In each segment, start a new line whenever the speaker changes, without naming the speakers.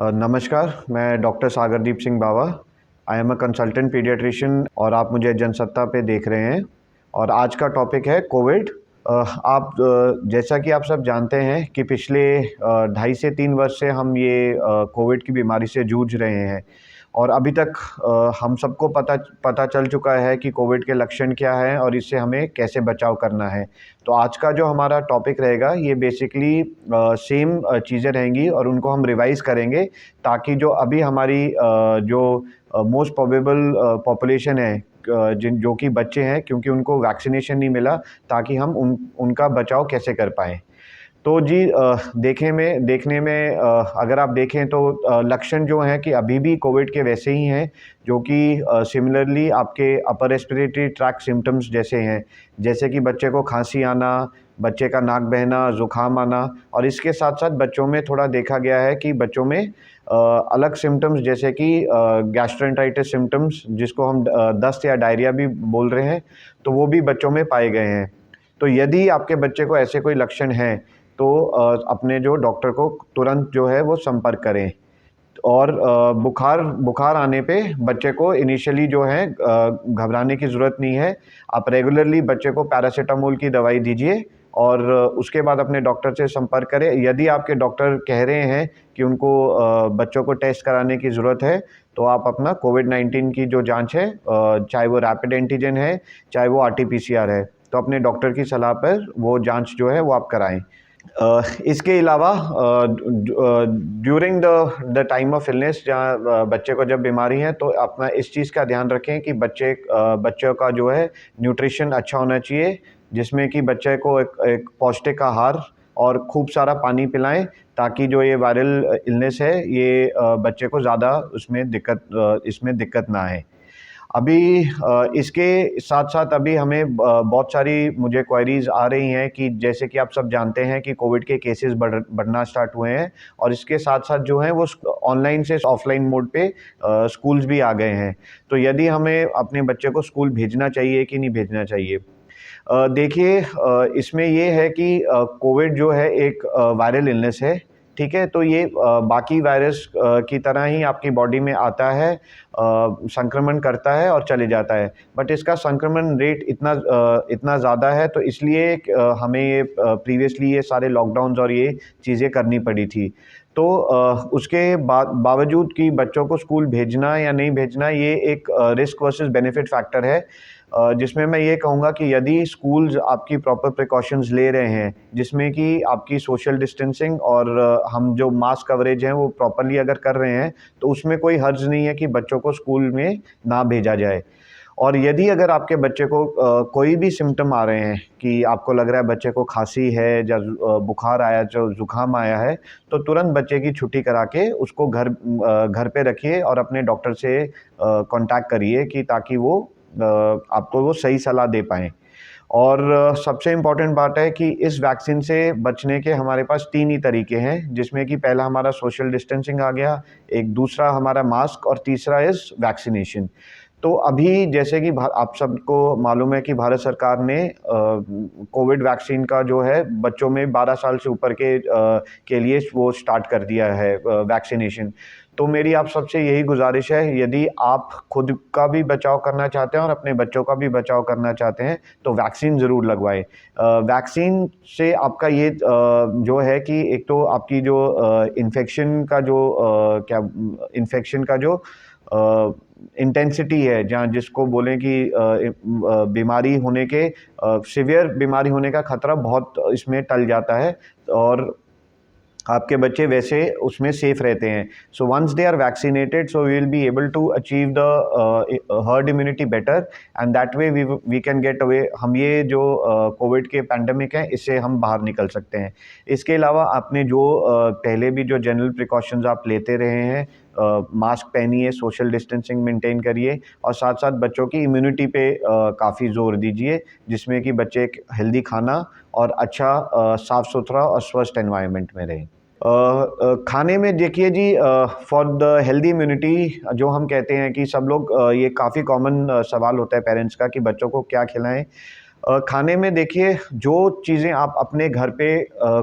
नमस्कार, मैं doctor Sagardeep Singh Bawa. I am a consultant paediatrician और आप मुझे जनसत्ता पे देख रहे हैं। और आज का टॉपिक है कोविड। जैसा कि आप सब जानते हैं कि पिछले 2.5 से 3 वर्ष से हम ये कोविड की बीमारी से जूझ रहे हैं। और अभी तक हम सबको पता पता चल चुका है कि कोविड के लक्षण क्या हैं और इससे हमें कैसे बचाव करना है। तो आज का जो हमारा टॉपिक रहेगा ये बेसिकली सेम चीज़ें रहेंगी और उनको हम रिवाइज़ करेंगे, ताकि जो अभी हमारी जो मोस्ट प्रोबेबल पॉपुलेशन है, जो कि बच्चे हैं, क्योंकि उनको वैक्सीनेशन नहीं मिला, ताकि हम उनका बचाव कैसे कर पाएँ। तो जी, देखने में अगर आप देखें तो लक्षण जो हैं कि अभी भी कोविड के वैसे ही हैं, जो कि सिमिलरली आपके अपर रेस्पिरेटरी ट्रैक्ट सिम्पटम्स जैसे हैं। जैसे कि बच्चे को खांसी आना, बच्चे का नाक बहना, ज़ुकाम आना, और इसके साथ-साथ बच्चों में थोड़ा देखा गया है कि बच्चों में अलग सिम्पटम्स जैसे कि गैस्ट्रोएंटेराइटिस सिम्पटम्स, जिसको हम दस्त या डायरिया भी बोल रहे हैं, तो वो भी बच्चों में पाए गए हैं। तो यदि आपके बच्चे को ऐसे कोई लक्षण हैं, तो अपने जो डॉक्टर को तुरंत जो है वो संपर्क करें। और बुखार आने पे बच्चे को इनिशियली जो है घबराने की ज़रूरत नहीं है। आप रेगुलरली बच्चे को पैरासिटामोल की दवाई दीजिए और उसके बाद अपने डॉक्टर से संपर्क करें। यदि आपके डॉक्टर कह रहे हैं कि उनको बच्चों को टेस्ट कराने की ज़रूरत है, तो आप अपना कोविड-19 की जो जाँच है, चाहे वो रैपिड एंटीजन है, चाहे वो आरटी-पीसीआर है, तो अपने डॉक्टर की सलाह पर वो जाँच जो है वो आप कराएँ। इसके अलावा during the time of illness, जहाँ बच्चे को जब बीमारी है, तो अपना इस चीज़ का ध्यान रखें कि बच्चों का जो है न्यूट्रिशन अच्छा होना चाहिए, जिसमें कि बच्चे को एक पौष्टिक आहार और खूब सारा पानी पिलाएं, ताकि जो ये वायरल इलनेस है, ये बच्चे को ज़्यादा इसमें दिक्कत ना आए। अभी इसके साथ-साथ अभी हमें बहुत सारी मुझे क्वेरीज़ आ रही हैं कि जैसे कि आप सब जानते हैं कि कोविड के केसेस बढ़ना स्टार्ट हुए हैं, और इसके साथ-साथ जो है वो ऑनलाइन से ऑफ़लाइन मोड पे स्कूल्स भी आ गए हैं। तो यदि हमें अपने बच्चे को स्कूल भेजना चाहिए कि नहीं भेजना चाहिए? देखिए, इसमें ये है कि कोविड जो है एक वायरल इलनेस है, ठीक है? तो ये बाकी वायरस की तरह ही आपकी बॉडी में आता है, संक्रमण करता है और चले जाता है। बट इसका संक्रमण रेट इतना ज़्यादा है, तो इसलिए हमें ये प्रीवियसली ये सारे लॉकडाउन्स और ये चीज़ें करनी पड़ी थी। तो उसके बावजूद कि बच्चों को स्कूल भेजना या नहीं भेजना, ये एक रिस्क वर्सेस बेनिफिट फैक्टर है, जिसमें मैं ये कहूँगा कि यदि स्कूल्स आपकी प्रॉपर प्रिकॉशंस ले रहे हैं, जिसमें कि आपकी सोशल डिस्टेंसिंग और हम जो मास कवरेज हैं वो प्रॉपरली अगर कर रहे हैं, तो उसमें कोई हर्ज नहीं है कि बच्चों को स्कूल में ना भेजा जाए। और यदि अगर आपके बच्चे को कोई भी सिम्पटम आ रहे हैं कि आपको लग रहा है बच्चे को खांसी है या बुखार आया, जो ज़ुकाम आया है, तो तुरंत बच्चे की छुट्टी करा के उसको घर पे रखिए और अपने डॉक्टर से कॉन्टैक्ट करिए, कि ताकि वो आपको वो सही सलाह दे पाएँ। और सबसे इम्पॉर्टेंट बात है कि इस वैक्सीन से बचने के हमारे पास 3 ही तरीके हैं, जिसमें कि पहला हमारा सोशल डिस्टेंसिंग आ गया, एक दूसरा हमारा मास्क, और तीसरा इज़ वैक्सीनेशन। तो अभी जैसे कि आप सबको मालूम है कि भारत सरकार ने कोविड वैक्सीन का जो है बच्चों में 12 साल से ऊपर के लिए वो स्टार्ट कर दिया है वैक्सीनेशन। तो मेरी आप सबसे यही गुजारिश है, यदि आप खुद का भी बचाव करना चाहते हैं और अपने बच्चों का भी बचाव करना चाहते हैं, तो वैक्सीन ज़रूर लगवाएँ। वैक्सीन से आपका ये जो है कि एक तो आपकी जो इन्फेक्शन का जो इंटेंसिटी है, जहाँ जिसको बोलें कि बीमारी होने के सीवियर बीमारी होने का खतरा बहुत इसमें टल जाता है, और आपके बच्चे वैसे उसमें सेफ रहते हैं। So once they are vaccinated, so we will be able to achieve the herd immunity better, and that way we can get away. हम ये जो कोविड के पैंडेमिक है, इससे हम बाहर निकल सकते हैं। इसके अलावा आपने जो पहले भी जो जनरल प्रिकॉशंस आप लेते रहे हैं, मास्क पहनिए, सोशल डिस्टेंसिंग मेंटेन करिए, और साथ साथ बच्चों की इम्यूनिटी पे काफ़ी ज़ोर दीजिए, जिसमें कि बच्चे एक हेल्दी खाना और अच्छा साफ़ सुथरा और स्वस्थ एनवायरनमेंट में रहें। खाने में देखिए जी, फॉर द हेल्दी इम्यूनिटी जो हम कहते हैं कि सब लोग ये काफ़ी कॉमन सवाल होता है पेरेंट्स का कि बच्चों को क्या खिलाएं। खाने में देखिए, जो चीज़ें आप अपने घर पे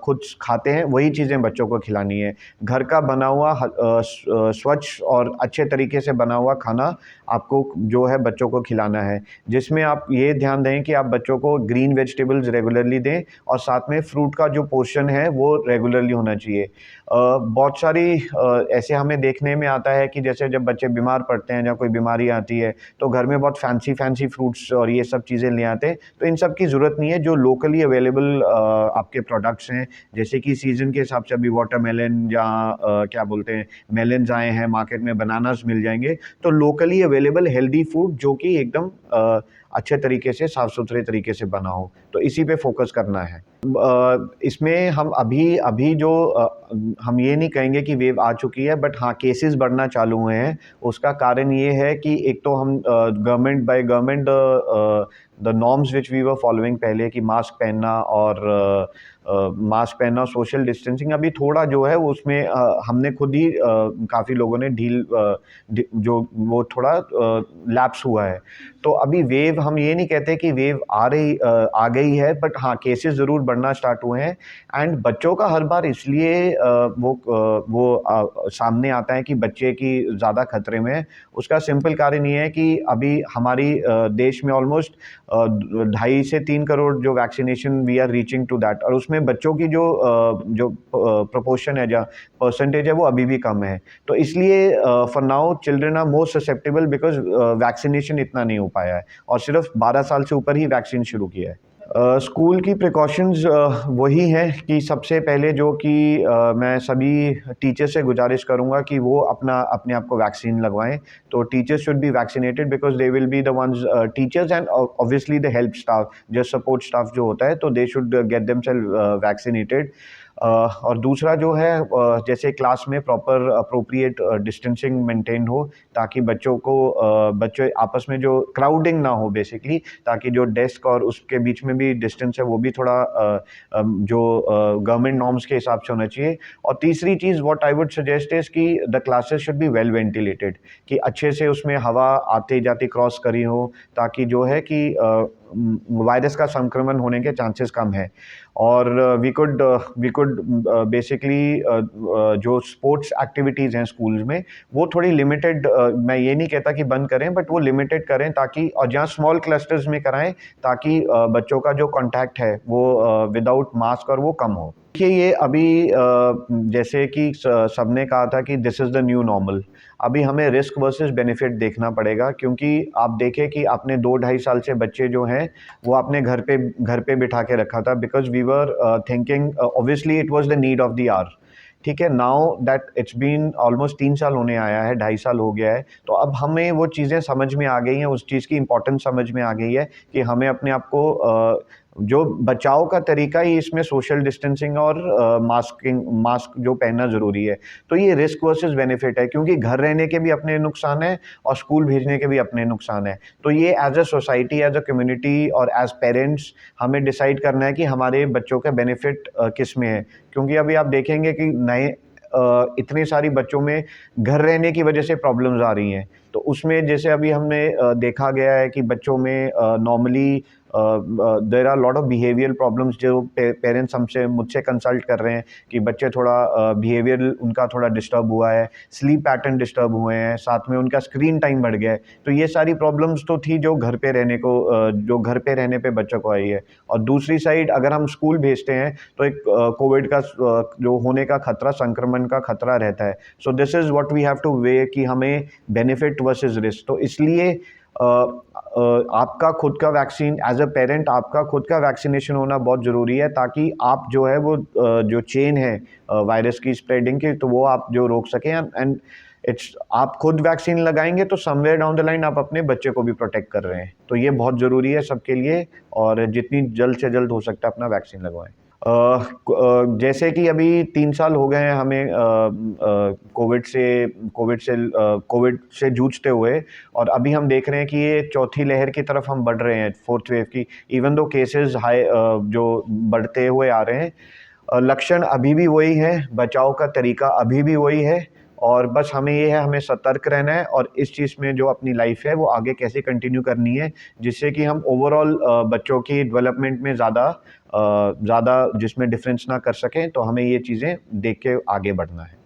खुद खाते हैं वही चीज़ें बच्चों को खिलानी है। घर का बना हुआ स्वच्छ और अच्छे तरीके से बना हुआ खाना आपको जो है बच्चों को खिलाना है। जिसमें आप ये ध्यान दें कि आप बच्चों को ग्रीन वेजिटेबल्स रेगुलरली दें और साथ में फ्रूट का जो पोर्शन है वो रेगुलरली होना चाहिए। बहुत सारी ऐसे हमें देखने में आता है कि जैसे जब बच्चे बीमार पड़ते हैं या कोई बीमारी आती है, तो घर में बहुत फैंसी फ्रूट्स और ये सब चीज़ें ले आते हैं। तो इन सब की ज़रूरत नहीं है। जो लोकली अवेलेबल आपके प्रोडक्ट्स हैं, जैसे कि सीज़न के हिसाब से अभी वाटरमेलन या क्या बोलते हैं, मेलन्स आए हैं मार्केट में, बनानास मिल जाएँगे। तो लोकली अवेलेबल हेल्दी फूड जो कि एकदम अच्छे तरीके से, साफ-सुथरे तरीके से बना हो, तो इसी पे फ़ोकस करना है। इसमें हम अभी अभी जो हम ये नहीं कहेंगे कि वेव आ चुकी है, बट हाँ, केसेस बढ़ना चालू हुए हैं। उसका कारण ये है कि एक तो हम government the norms which we were following पहले, कि मास्क पहनना और सोशल डिस्टेंसिंग, अभी थोड़ा जो है वो उसमें हमने खुद ही काफ़ी लोगों ने जो वो थोड़ा लैप्स हुआ है। तो अभी वेव, हम ये नहीं कहते कि वेव आ गई है, बट हाँ, केसेस ज़रूर बढ़ना स्टार्ट हुए हैं। एंड बच्चों का हर बार इसलिए सामने आता है कि बच्चे की ज़्यादा खतरे में है। उसका सिंपल कारण ये है कि अभी हमारी देश में ऑलमोस्ट 2.5 से 3 करोड़ जो vaccination we are reaching to that, और उसमें बच्चों की जो प्रोपोर्शन है, या परसेंटेज है, वो अभी भी कम है। तो इसलिए for now children are more susceptible because vaccination इतना नहीं हो पाया है, और सिर्फ 12 साल से ऊपर ही वैक्सीन शुरू किया है। स्कूल की प्रिकॉशंस वही हैं कि सबसे पहले जो कि मैं सभी टीचर से गुजारिश करूँगा कि वो अपने आप को वैक्सीन लगवाएँ। तो teachers should be vaccinated because they will be the ones, teachers and obviously the help staff, जो सपोर्ट स्टाफ जो होता है, तो they should get themselves vaccinated. और दूसरा जो है, जैसे क्लास में प्रॉपर अप्रोप्रिएट डिस्टेंसिंग मेंटेन हो, ताकि बच्चे आपस में जो क्राउडिंग ना हो बेसिकली, ताकि जो डेस्क और उसके बीच में भी डिस्टेंस है वो भी थोड़ा जो गवर्नमेंट नॉर्म्स के हिसाब से होना चाहिए। और तीसरी चीज़ what I would suggest is कि the classes should be well ventilated, कि अच्छे से उसमें हवा आते जाते क्रॉस करी हो, ताकि जो है कि वायरस का संक्रमण होने के चांसेस कम है। और वी कुड बेसिकली जो स्पोर्ट्स एक्टिविटीज़ हैं स्कूल्स में, वो थोड़ी लिमिटेड, मैं ये नहीं कहता कि बंद करें, बट वो लिमिटेड करें, ताकि, और जहाँ स्मॉल क्लस्टर्स में कराएं, ताकि बच्चों का जो कांटेक्ट है वो विदाउट मास्क और वो कम हो। देखिए, ये अभी जैसे कि सबने कहा था कि this is the new normal. अभी हमें रिस्क वर्सेस बेनिफिट देखना पड़ेगा, क्योंकि आप देखें कि आपने 2-2.5 साल से बच्चे जो हैं वो आपने घर पे बिठा के रखा था, because we were thinking obviously it was the need of the hour. ठीक है, now that it's been almost 3 साल होने आया है, 2.5 साल हो गया है, तो अब हमें वो चीज़ें समझ में आ गई हैं, उस चीज़ की इम्पोर्टेंस समझ में आ गई है कि हमें अपने आप को जो बचाव का तरीका ही इसमें सोशल डिस्टेंसिंग और मास्क जो पहनना ज़रूरी है। तो ये रिस्क वर्सेस बेनिफिट है, क्योंकि घर रहने के भी अपने नुकसान हैं और स्कूल भेजने के भी अपने नुकसान हैं। तो ये as a society, as a community और एज पेरेंट्स हमें डिसाइड करना है कि हमारे बच्चों का बेनिफिट किस में है। क्योंकि अभी आप देखेंगे कि इतनी सारी बच्चों में घर रहने की वजह से प्रॉब्लम्स आ रही हैं। तो उसमें जैसे अभी हमने देखा गया है कि बच्चों में normally there are lot of behavioural problems, जो पेरेंट्स मुझसे कंसल्ट कर रहे हैं कि बच्चे थोड़ा बिहेवियर उनका थोड़ा डिस्टर्ब हुआ है, स्लीप पैटर्न डिस्टर्ब हुए हैं, साथ में उनका स्क्रीन टाइम बढ़ गया है। तो ये सारी प्रॉब्लम्स तो थी जो घर पे रहने पे बच्चों को आई है। और दूसरी साइड अगर हम स्कूल भेजते हैं तो एक कोविड का जो होने का खतरा, संक्रमण का खतरा रहता है। So this is what we have to weigh, कि हमें बेनिफिट वर्सेस रिस्क। तो इसलिए आपका खुद का वैक्सीन, एज अ पेरेंट आपका खुद का वैक्सीनेशन होना बहुत ज़रूरी है, ताकि आप जो है वो जो चेन है वायरस की स्प्रेडिंग की, तो वो आप जो रोक सकें। एंड आप खुद वैक्सीन लगाएंगे तो समवेयर डाउन द लाइन आप अपने बच्चे को भी प्रोटेक्ट कर रहे हैं। तो ये बहुत ज़रूरी है सबके लिए, और जितनी जल्द से जल्द हो सकता है अपना वैक्सीन लगवाएं। जैसे कि अभी 3 साल हो गए हैं हमें कोविड से जूझते हुए, और अभी हम देख रहे हैं कि ये चौथी लहर की तरफ हम बढ़ रहे हैं, फोर्थ वेव की। इवन दो केसेस हाई जो बढ़ते हुए आ रहे हैं, लक्षण अभी भी वही है, बचाव का तरीका अभी भी वही है, और बस हमें ये है, हमें सतर्क रहना है और इस चीज़ में जो अपनी लाइफ है वो आगे कैसे कंटिन्यू करनी है, जिससे कि हम ओवरऑल बच्चों की डेवलपमेंट में ज़्यादा जिसमें डिफरेंस ना कर सकें। तो हमें ये चीज़ें देख के आगे बढ़ना है।